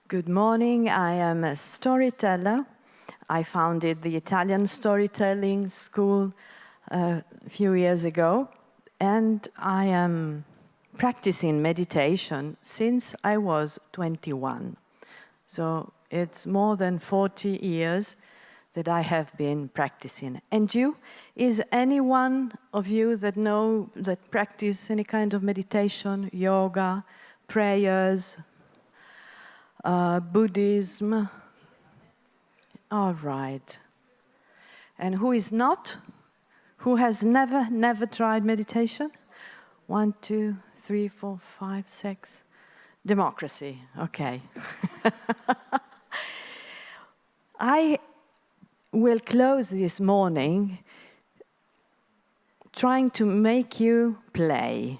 Good morning. I am a storyteller. I founded the Italian Stortelling School a few years ago, and I am practicing meditation since I was 21. So it's more than 40 years that I have been practicing. And you? Is any one of you that practice any kind of meditation, yoga, prayers, Buddhism? All right. And who is not? Who has never tried meditation? 1, 2, 3, 4, 5, 6. Democracy, okay. I will close this morning trying to make you play.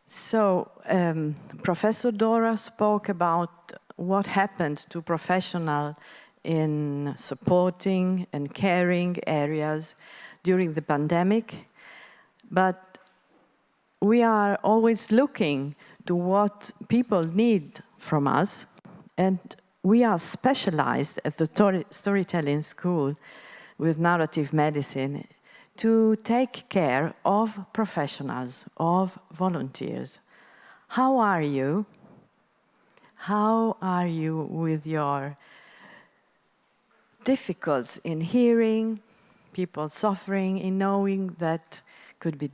So, Professor Dora spoke about what happened to professionals in supporting and caring areas during the pandemic, but we are always looking to what people need from us, and we are specialized at the Storytelling School with narrative medicine to take care of professionals, of volunteers. How are you? How are you with your difficulties in hearing, people suffering in knowing that could be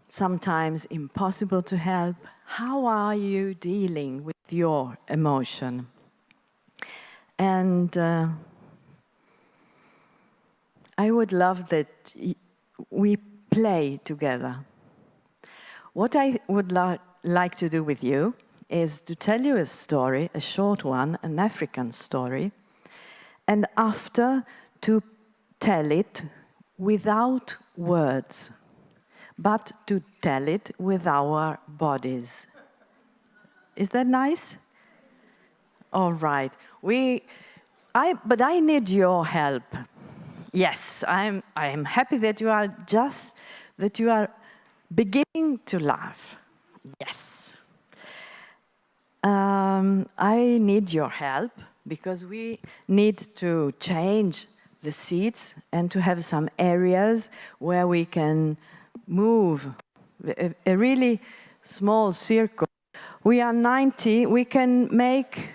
sometimes impossible to help? How are you dealing with your emotion? And I would love that we play together. What I would like to do with you is to tell you a story, a short one, an African story, and after to tell it without words, but to tell it with our bodies. Is that nice? All right. But I need your help. Yes, I am happy that you are beginning to laugh. Yes. I need your help because we need to change the seats and to have some areas where we can move a really small circle. We are 90, we can make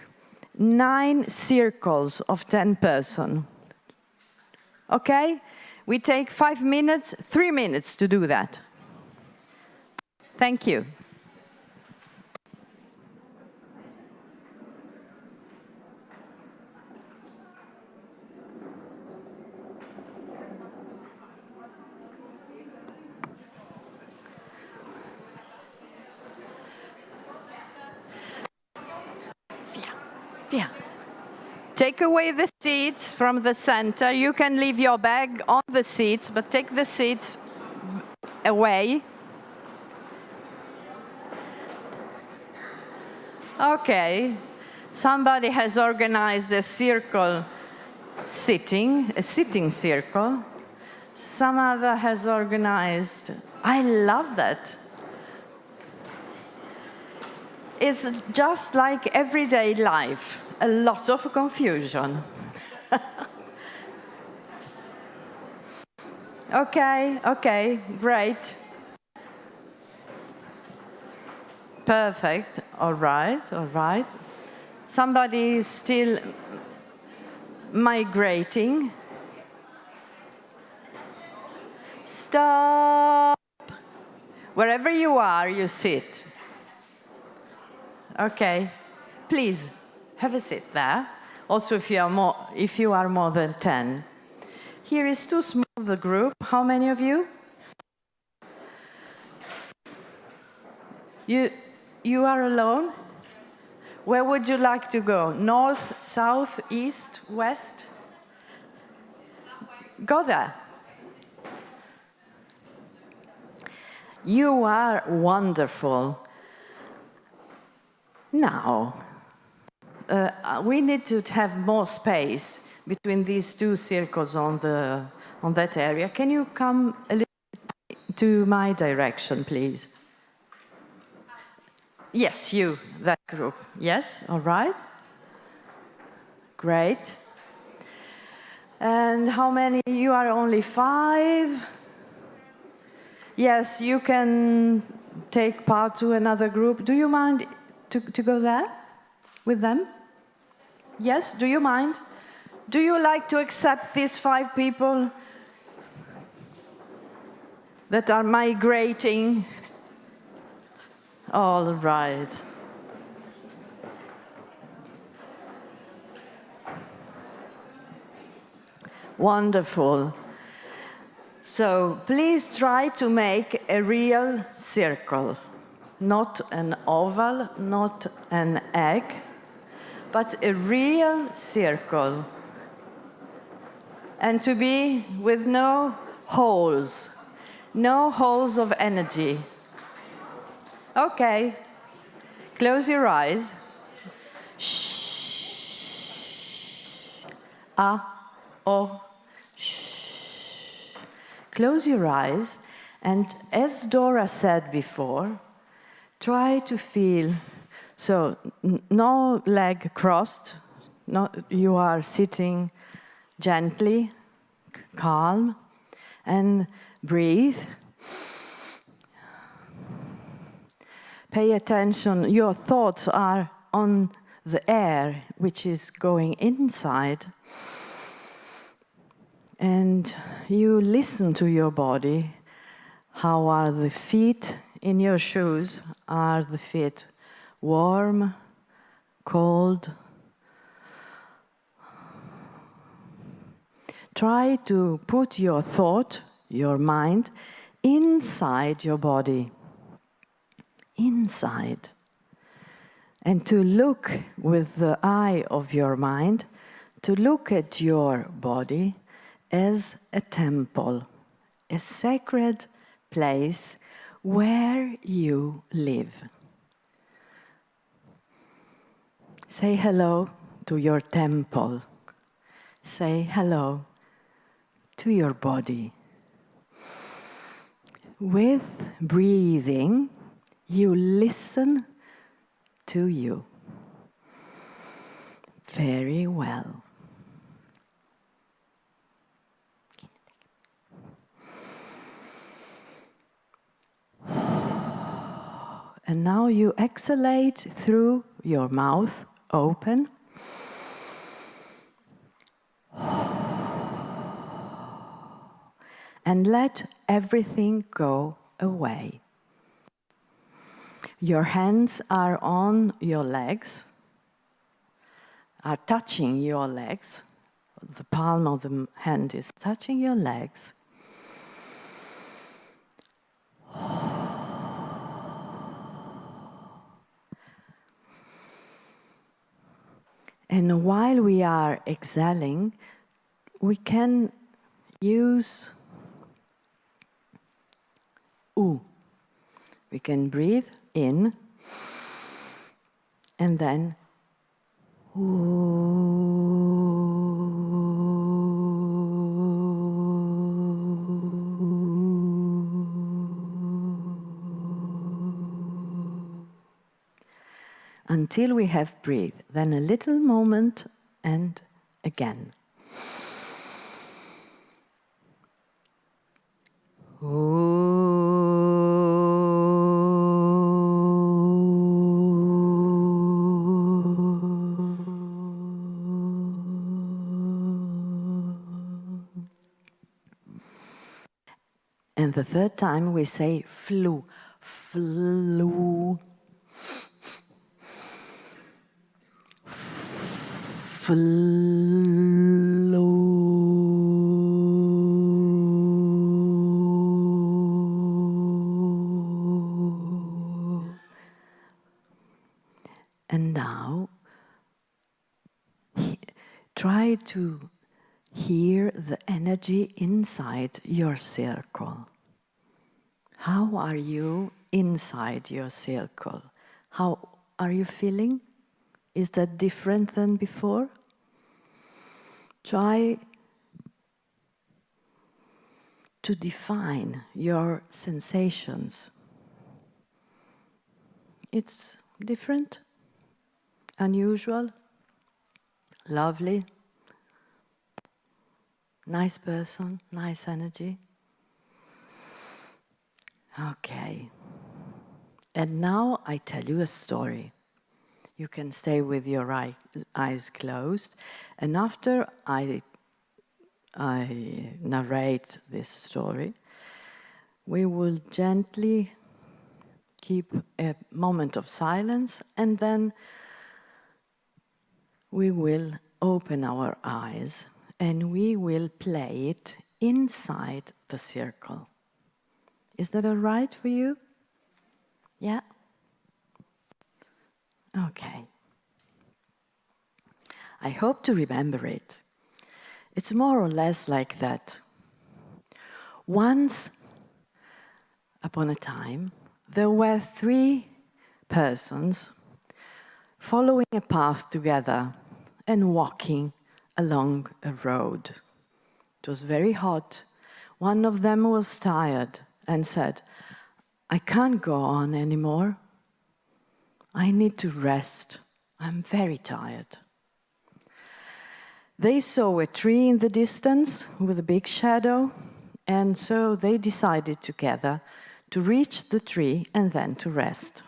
9 circles of 10 person. Okay? We take 5 minutes, 3 minutes to do that. Thank you. Yeah. Take away the seats from the center. You can leave your bag on the seats, but take the seats away. Okay. Somebody has organized a circle sitting, a sitting circle. Some other has organized. I love that. It's just like everyday life. A lot of confusion. Okay, great. Perfect, all right. Somebody is still migrating. Stop. Wherever you are, you sit. Okay, please. Have a seat there. Also, if you are more than 10. Here is too small the group. How many of you? You are alone? Where would you like to go? North, south, east, west? Go there. You are wonderful. Now, we need to have more space between these 2 circles on that area. Can you come a little to my direction, please? Yes, you, that group. Yes, all right. Great. And how many? You are only 5. Yes, you can take part to another group. Do you mind to go there with them? Yes, do you mind? Do you like to accept these 5 people that are migrating? All right. Wonderful. So please try to make a real circle, not an oval, not an egg, but a real circle. And to be with no holes of energy. Okay, close your eyes. Shh. Shh. Close your eyes, and as Dora said before, try to feel, so no leg crossed, you are sitting gently, calm, and breathe. Pay attention, your thoughts are on the air which is going inside. And you listen to your body. How are the feet in your shoes? Are the feet warm, cold? Try to put your thought, your mind, inside your body. Inside. And to look with the eye of your mind, to look at your body as a temple, a sacred place where you live. Say hello to your temple. Say hello to your body. With breathing, you listen to you. Very well. And now you exhalate through your mouth open. And let everything go away. Your hands are on your legs, are touching your legs. The palm of the hand is touching your legs. And while we are exhaling, we can use U. We can breathe in and then until we have breathed. Then a little moment and again. And the third time we say flu, flu, flu. And now try to hear the energy inside your circle. How are you inside your circle? How are you feeling? Is that different than before? Try to define your sensations. It's different? unusual, lovely, nice person, nice energy. Okay. And now I tell you a story. You can stay with your eyes closed, and after I narrate this story, we will gently keep a moment of silence, and then we will open our eyes and we will play it inside the circle. Is that all right for you? Yeah? Okay. I hope to remember it. It's more or less like that. Once upon a time, there were 3 persons following a path together and walking along a road. It was very hot. One of them was tired and said, "I can't go on anymore. I need to rest. I'm very tired." They saw a tree in the distance with a big shadow, and so they decided together to reach the tree and then to rest.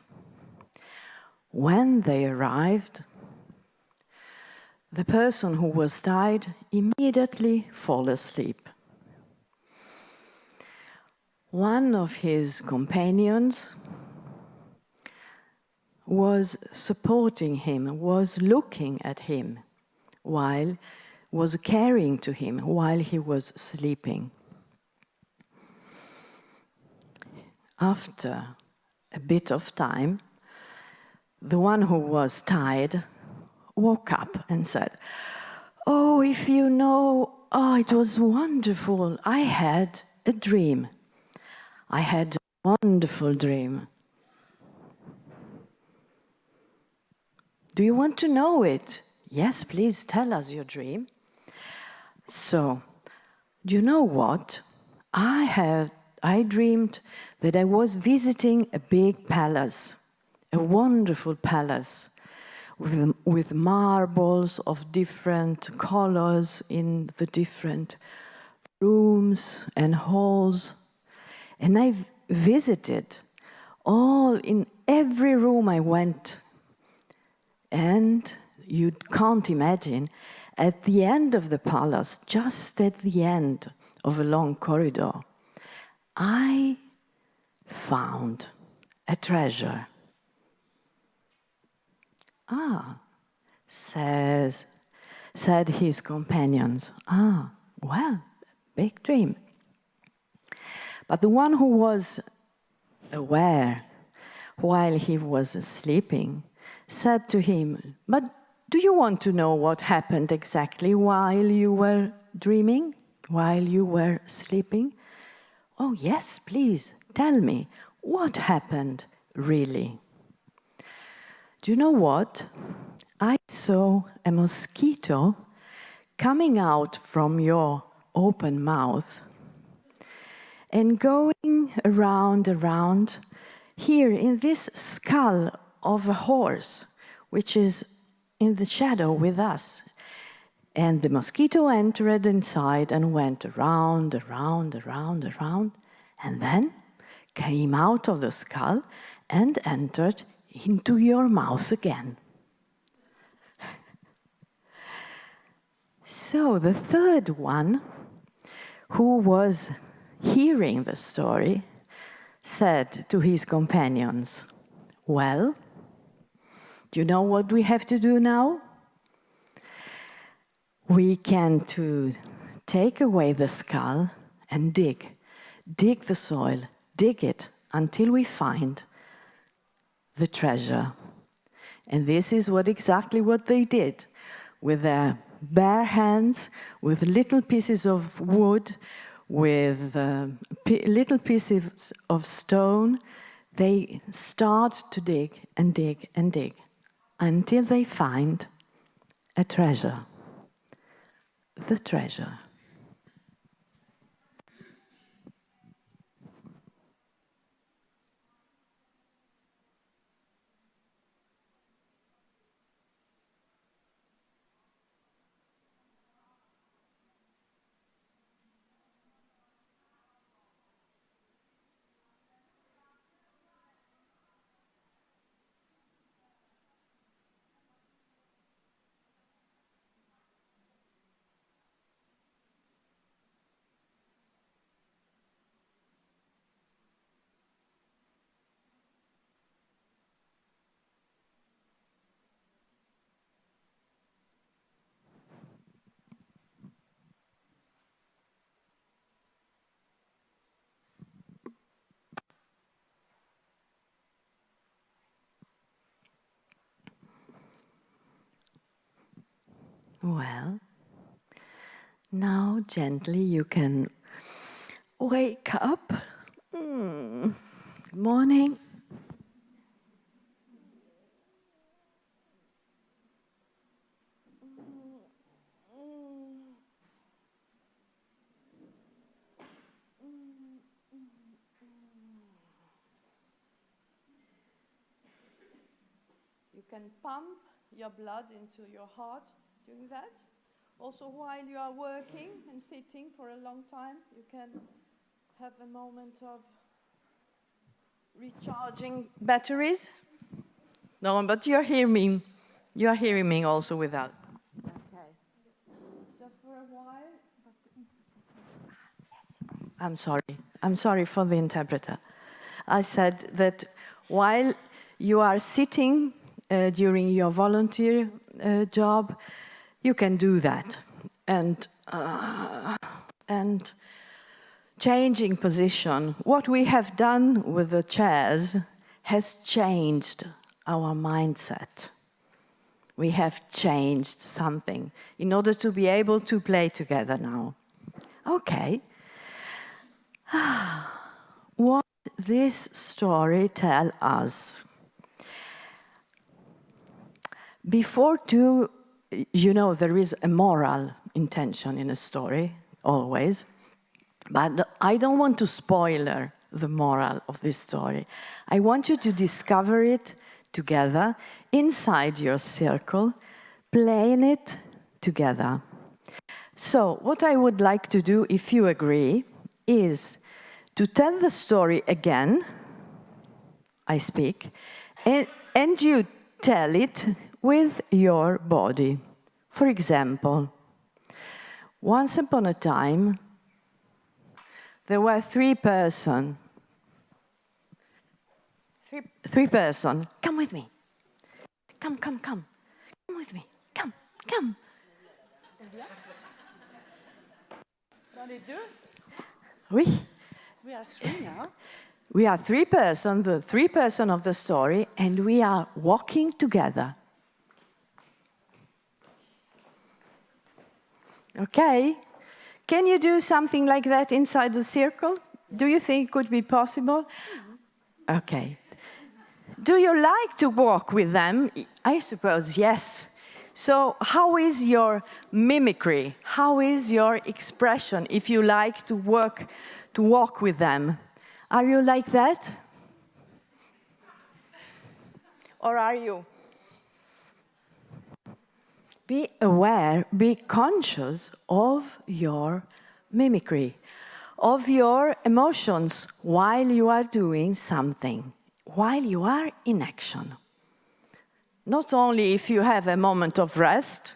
When they arrived, the person who was tired immediately fell asleep. One of his companions was supporting him, was looking at him, was caring to him while he was sleeping. After a bit of time, the one who was tired woke up and said, "Oh, if you know, it was wonderful. I had a dream. I had a wonderful dream. Do you want to know it?" "Yes, please tell us your dream." "So, do you know what? I dreamed that I was visiting a big palace, a wonderful palace, with marbles of different colors in the different rooms and halls. And I visited in every room I went. And you can't imagine, at the end of the palace, just at the end of a long corridor, I found a treasure." "Ah," said his companions. "Ah, well, big dream." But the one who was aware while he was sleeping said to him, "But do you want to know what happened exactly while you were dreaming, while you were sleeping?" "Oh, yes, please, tell me, what happened really?" "Do you know what? I saw a mosquito coming out from your open mouth and going around here in this skull of a horse, which is in the shadow with us. And the mosquito entered inside and went around, and then came out of the skull and entered into your mouth again." So the third one, who was hearing the story, said to his companions, "Well, do you know what we have to do now? We can take away the skull and dig the soil, dig it until we find the treasure." And this is exactly what they did. With their bare hands, with little pieces of wood, with little pieces of stone, they start to dig and dig and dig until they find a treasure. The treasure. Well, now gently you can wake up. Good morning. You can pump your blood into your heart doing that. Also, while you are working and sitting for a long time, you can have a moment of recharging batteries. No, but you're hearing me. You are hearing me also without. Okay. Just for a while. Yes. I'm sorry. I'm sorry for the interpreter. I said that while you are sitting during your volunteer job, you can do that. And changing position. What we have done with the chairs has changed our mindset. We have changed something in order to be able to play together now. Okay. What this story tells us? Before you know, there is a moral intention in a story, always. But I don't want to spoiler the moral of this story. I want you to discover it together, inside your circle, playing it together. So, what I would like to do, if you agree, is to tell the story again, I speak, and you tell it with your body. For example, once upon a time, there were three persons. Three persons. Come with me. Come. Come with me. Come. Oui. We are three now. We are three persons, the three persons of the story, and we are walking together. Okay? Can you do something like that inside the circle? Do you think it could be possible? Okay. Do you like to walk with them? I suppose yes. So how is your mimicry? How is your expression if you like to walk with them? Are you like that? Or are you? Be aware, be conscious of your mimicry, of your emotions while you are doing something, while you are in action. Not only if you have a moment of rest,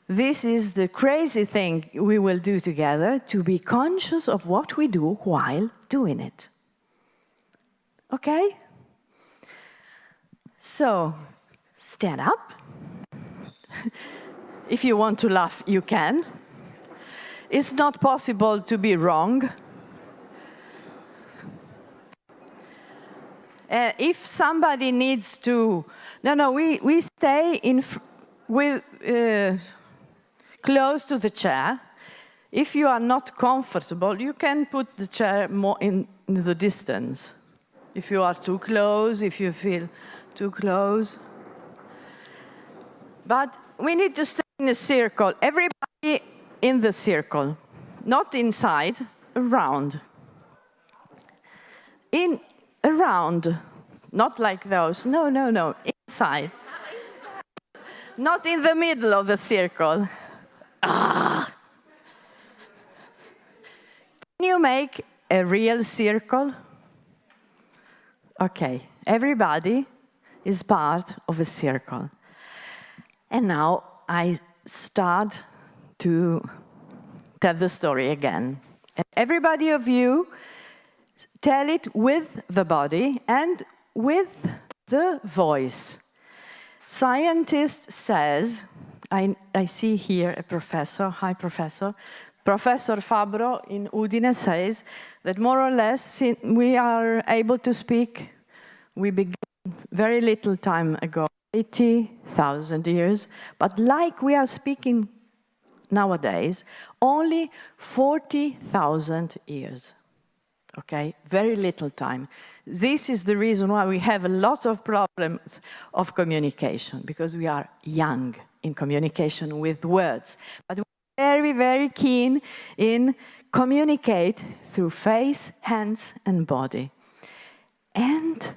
this is the crazy thing we will do together, to be conscious of what we do while doing it. Okay? So, stand up. If you want to laugh, you can. It's not possible to be wrong. If somebody needs to... No, we stay close to the chair. If you are not comfortable, you can put the chair more in the distance. If you are too close, if you feel too close. But we need to stay in a circle. Everybody in the circle. Not inside, around. Around. Not like those. No. Inside. Not in the middle of the circle. Can you make a real circle? Okay. Everybody is part of a circle. And now I start to tell the story again. And everybody of you tell it with the body and with the voice. Scientist says, I see here a professor, hi professor, Professor Fabro in Udine says that more or less we are able to speak, we began very little time ago 80,000 years, but like we are speaking nowadays, only 40,000 years. Okay, very little time. This is the reason why we have a lot of problems of communication, because we are young in communication with words, but we're very, very keen in communicate through face, hands, and body. And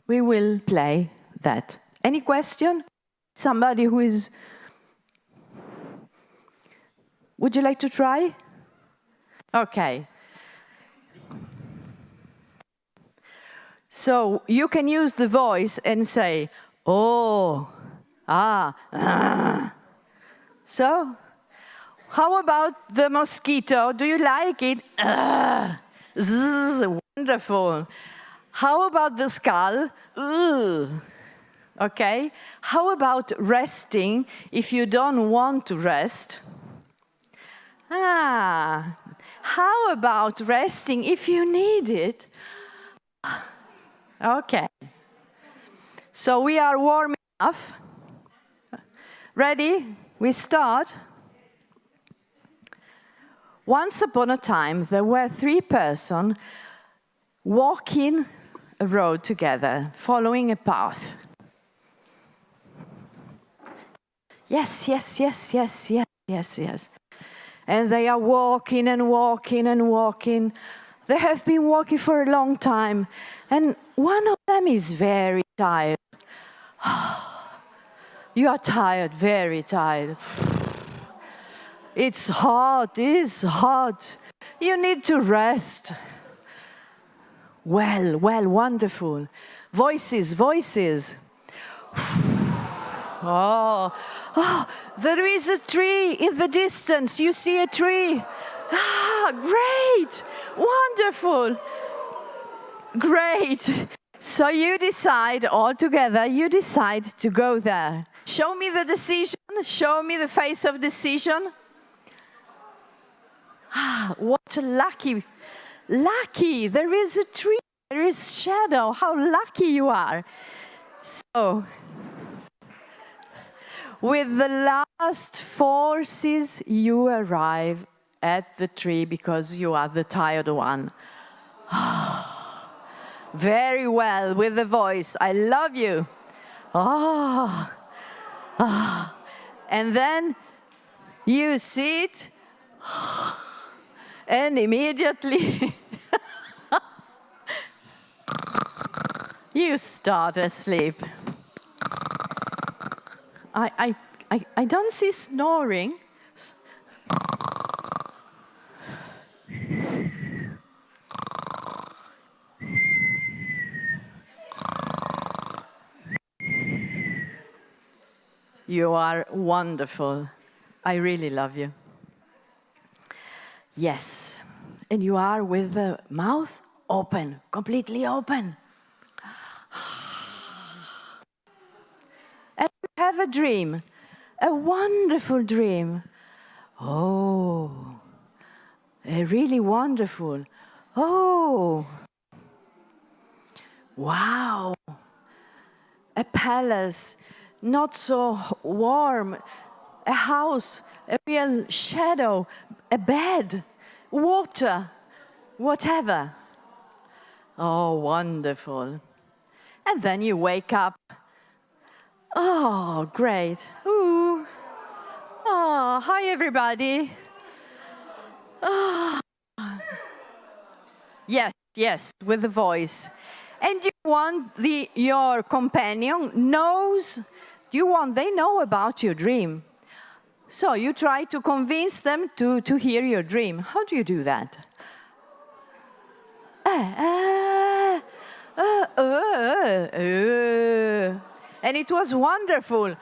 we will play that. Any question? Somebody who is... Would you like to try? Okay. So you can use the voice and say, oh, ah. So, how about the mosquito? Do you like it? Zzz, wonderful. How about the skull? Okay. How about resting if you don't want to rest? How about resting if you need it? Okay. So we are warm enough. Ready? We start. Once upon a time, there were 3 persons walking a road together, following a path. Yes. And they are walking and walking and walking. They have been walking for a long time. And one of them is very tired. You are tired, very tired. It's hot, You need to rest. Well, wonderful. Voices. Oh, there is a tree in the distance. You see a tree? Great, wonderful, great. So you decide all together, to go there. Show me the decision, show me the face of decision. What lucky, there is a tree, there is shadow, how lucky you are. So, with the last forces, you arrive at the tree because you are the tired one. Very well, with the voice. I love you. And then you sit, and immediately you start asleep. I don't see snoring. You are wonderful. I really love you. Yes. And you are with the mouth open, completely open. And you have a dream, a wonderful dream. Oh, really wonderful. Oh, wow. A palace, not so warm, a house, a real shadow, a bed, water, whatever. Oh, wonderful. And then you wake up. Oh, great. Ooh. Oh, hi, everybody. Oh. Yes, with the voice. And you want your companion knows, they know about your dream. So you try to convince them to hear your dream. How do you do that? And it was wonderful.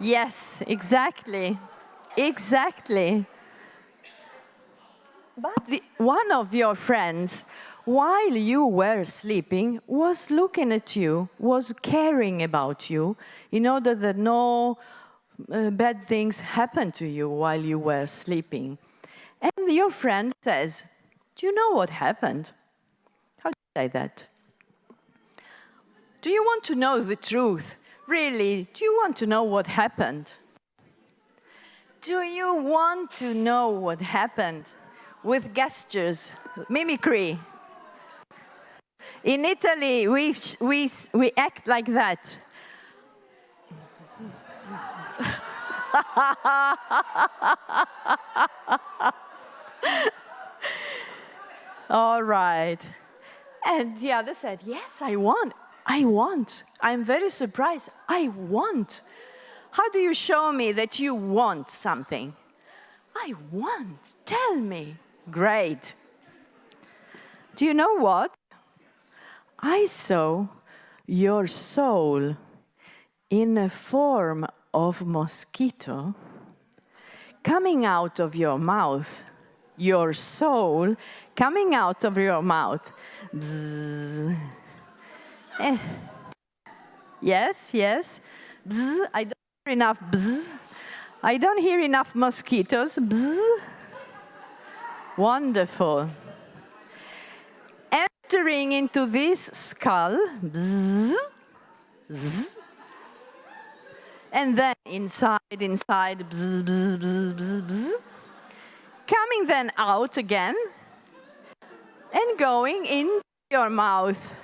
Yes, exactly. But one of your friends, while you were sleeping, was looking at you, was caring about you, in order that no bad things happen to you while you were sleeping. And your friend says, do you know what happened? How do you say that? do you want to know the truth? Really, do you want to know what happened? Do you want to know what happened? With gestures, mimicry. In Italy, we act like that. All right. And the other said, yes, I want. I'm very surprised. I want. How do you show me that you want something? I want. Tell me. Great. Do you know what? I saw your soul in a form of mosquito coming out of your mouth. Your soul coming out of your mouth. Bzzz. Yes, yes. Bzzz. I don't hear enough bzzz. I don't hear enough mosquitoes. Bzzz. Wonderful. Entering into this skull. Bzzz. Bzzz. And then inside, bzzz, bzzz, bzzz, bzzz, bzzz. Coming then out again and going into your mouth.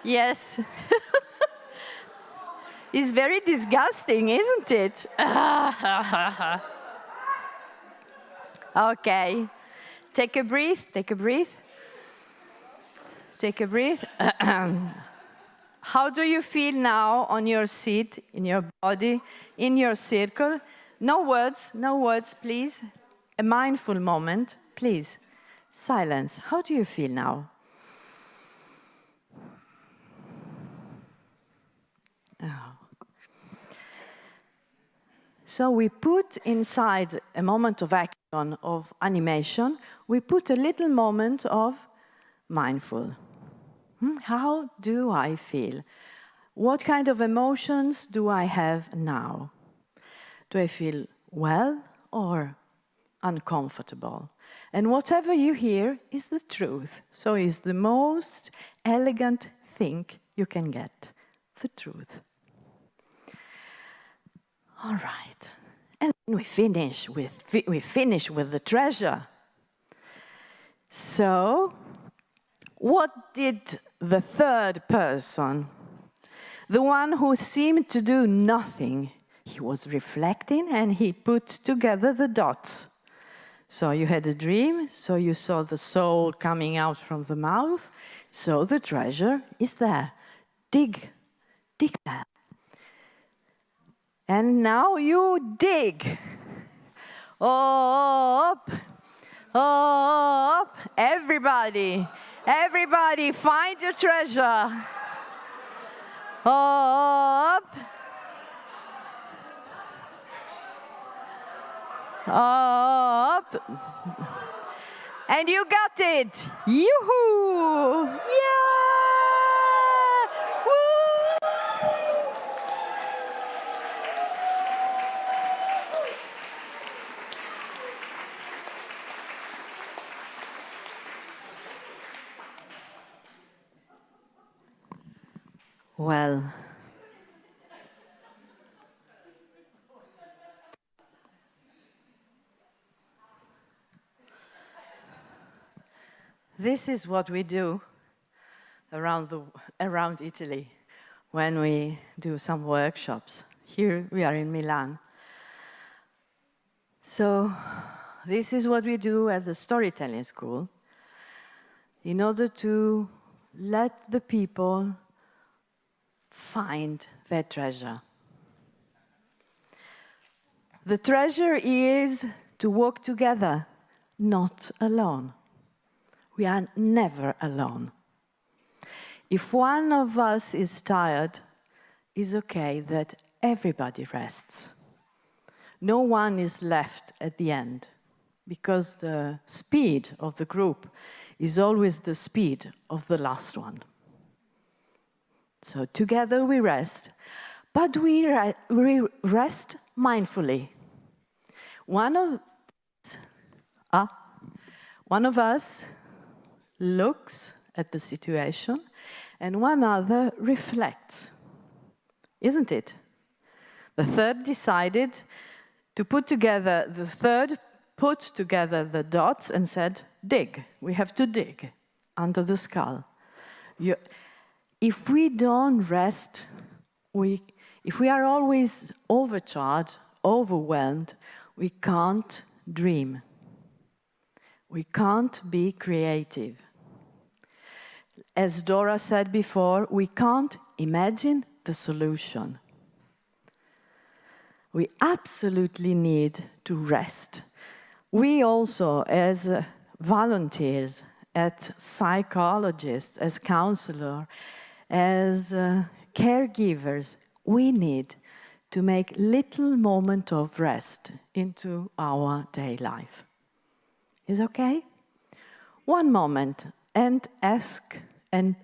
Yes. It's very disgusting, isn't it? Okay. Take a breath, take a breath. Take a breath. How do you feel now on your seat, in your body, in your circle? No words, please. A mindful moment, please. Silence. How do you feel now? Oh. So we put inside a moment of action, of animation, we put a little moment of mindful. How do I feel? What kind of emotions do I have now? Do I feel well or uncomfortable? And whatever you hear is the truth. So it's the most elegant thing you can get, the truth. All right. And then we finish with the treasure. So, what did the third person, the one who seemed to do nothing, he was reflecting and he put together the dots. So you had a dream, so you saw the soul coming out from the mouth, so the treasure is there. Dig there. And now you dig. Up, up, everybody, find your treasure. Up, up, and you got it. Yoo-hoo! Yeah! Woo! Well, this is what we do around Italy when we do some workshops. Here we are in Milan. So this is what we do at the Storytelling School in order to let the people find their treasure. The treasure is to walk together, not alone. We are never alone. If one of us is tired, it's okay that everybody rests. No one is left at the end, because the speed of the group is always the speed of the last one. So together we rest, but we rest mindfully. One of us looks at the situation, and one other reflects. Isn't it? The third decided to put together, the third put together the dots and said, dig. We have to dig under the skull. If we don't rest, if we are always overcharged, overwhelmed, we can't dream. We can't be creative. As Dora said before, we can't imagine the solution. We absolutely need to rest. We also, as volunteers, as psychologists, as counselors, as caregivers, we need to make little moment of rest into our day life. Is okay? One moment, and ask and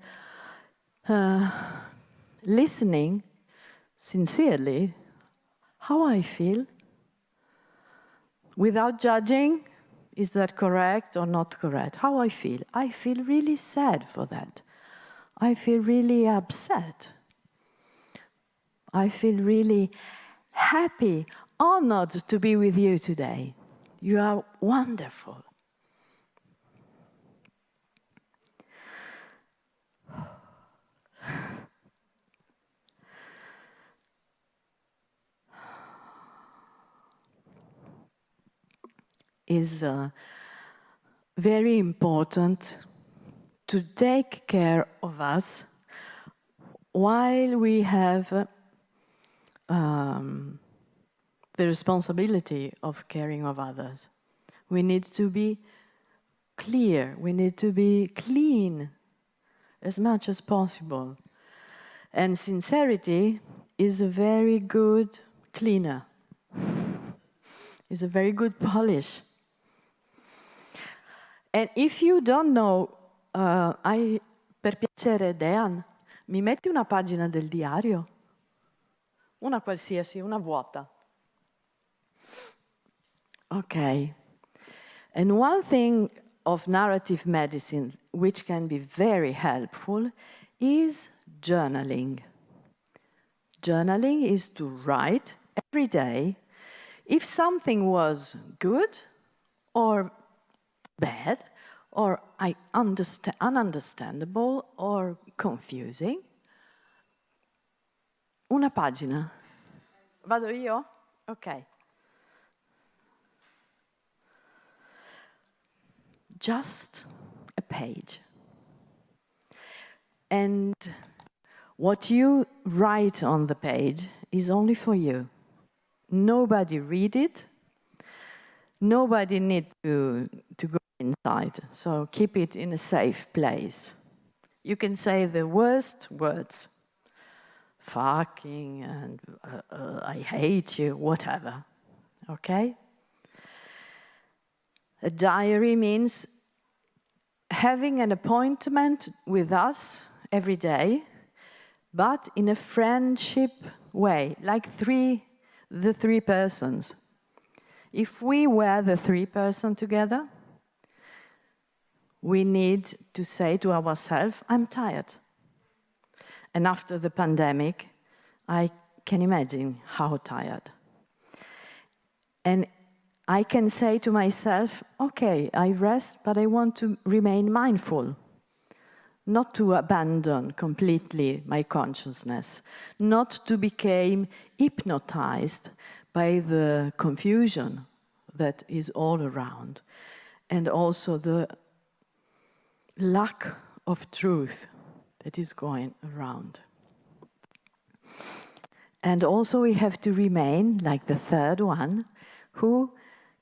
listening sincerely how I feel, without judging, is that correct or not correct? How I feel. I feel really sad for that. I feel really upset. I feel really happy, honored to be with you today. You are wonderful. Is very important to take care of us while we have the responsibility of caring of others. We need to be clear, we need to be clean as much as possible. And sincerity is a very good cleaner, is a very good polish. And if you don't know, per piacere, Dan, mi metti una pagina del diario? Una qualsiasi, una vuota. Okay. And one thing of narrative medicine which can be very helpful is journaling. Journaling is to write every day if something was good or bad, or ununderstandable, or confusing. Una pagina. Vado io? Ok. Just a page. And what you write on the page is only for you. Nobody read it. Nobody need to go inside, so keep it in a safe place. You can say the worst words, fucking and I hate you, whatever, okay? A diary means having an appointment with us every day, but in a friendship way, like the three persons. If we were the three persons together, we need to say to ourselves, I'm tired. And after the pandemic, I can imagine how tired. And I can say to myself, okay, I rest, but I want to remain mindful. Not to abandon completely my consciousness, not to become hypnotized by the confusion that is all around, and also the lack of truth that is going around. And also we have to remain, like the third one, who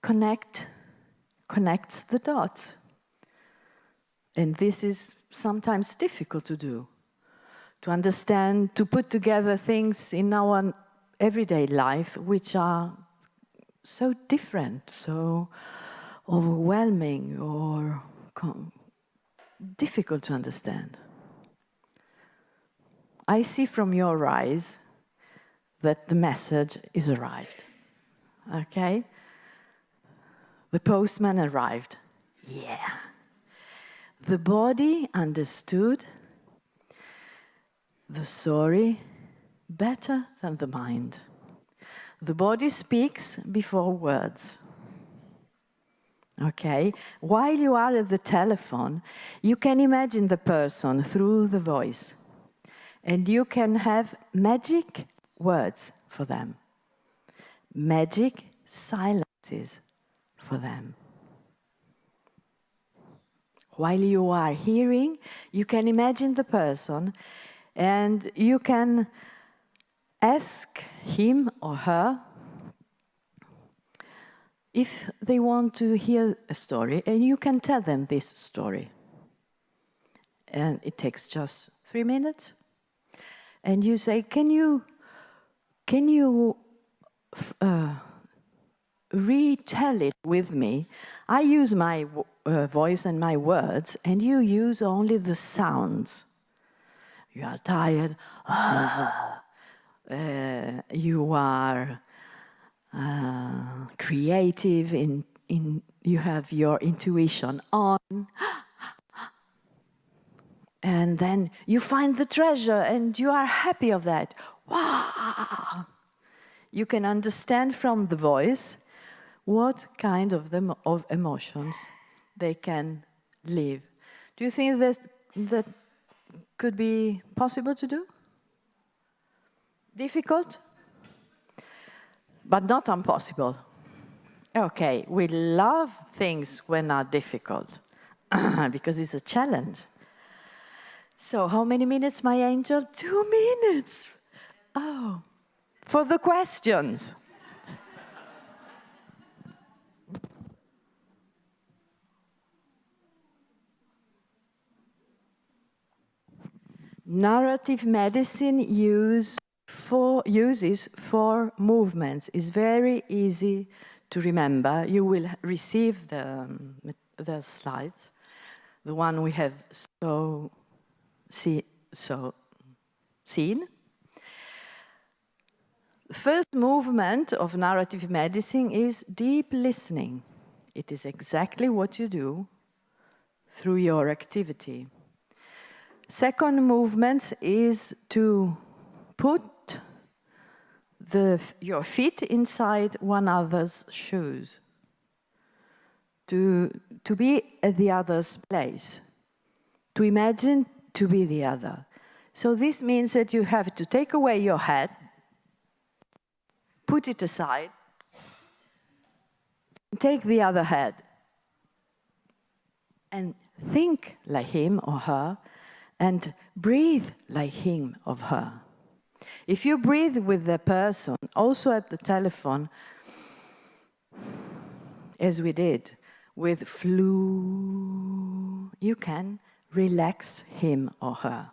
connects the dots. And this is sometimes difficult to do, to understand, to put together things in our everyday life which are so different, so overwhelming or difficult to understand. I see from your eyes that the message is arrived. Okay? The postman arrived. Yeah. The body understood the story better than the mind. The body speaks before words. Okay? While you are at the telephone, you can imagine the person through the voice. And you can have magic words for them. Magic silences for them. While you are hearing, you can imagine the person and you can ask him or her if they want to hear a story, and you can tell them this story. And it takes just 3 minutes. And you say, can you retell it with me? I use my voice and my words, and you use only the sounds. You are tired. You are creative. You have your intuition on. And then you find the treasure, and you are happy of that. Wow! You can understand from the voice what kind of emotions they can live. Do you think that could be possible to do? Difficult? But not impossible. Okay, we love things when are difficult because it's a challenge. So how many minutes, my angel? 2 minutes. Oh, for the questions. Narrative medicine uses 4 movements. It's very easy to remember. You will receive the slides, the one we have seen. The first movement of narrative medicine is deep listening. It is exactly what you do through your activity. Second movement is to put your feet inside one another's shoes, to be at the other's place, to imagine to be the other. So this means that you have to take away your head, put it aside, take the other head, and think like him or her, and breathe like him or her. If you breathe with the person, also at the telephone, as we did, with flu, you can relax him or her.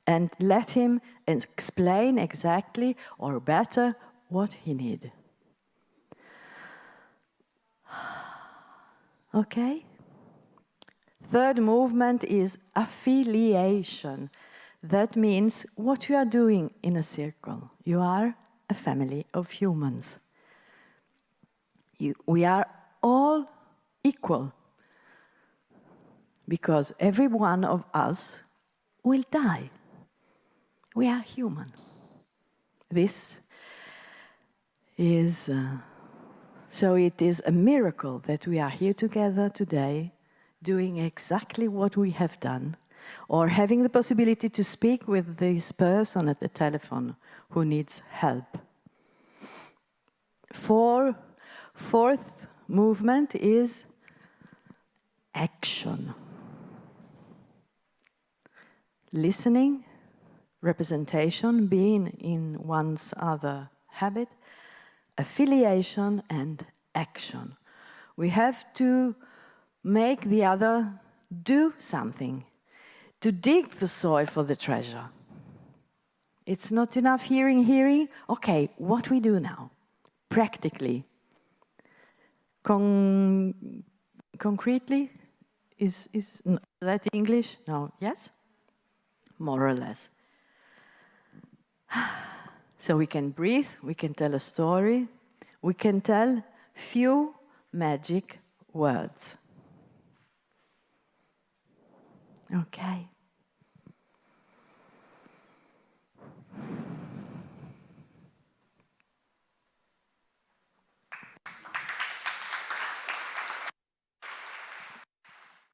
And let him explain exactly or better what he needs. Okay? Third movement is affiliation. That means what you are doing in a circle. You are a family of humans. We are all equal because every one of us will die. We are human. This is, so it is a miracle that we are here together today, doing exactly what we have done, or having the possibility to speak with this person at the telephone who needs help. Fourth movement is action. Listening, representation, being in one's other habit, affiliation, and action. We have to make the other do something, to dig the soil for the treasure. It's not enough hearing. Okay, what we do now, practically, concretely, is that English? No, yes? More or less. So we can breathe, we can tell a story, we can tell few magic words. Okay.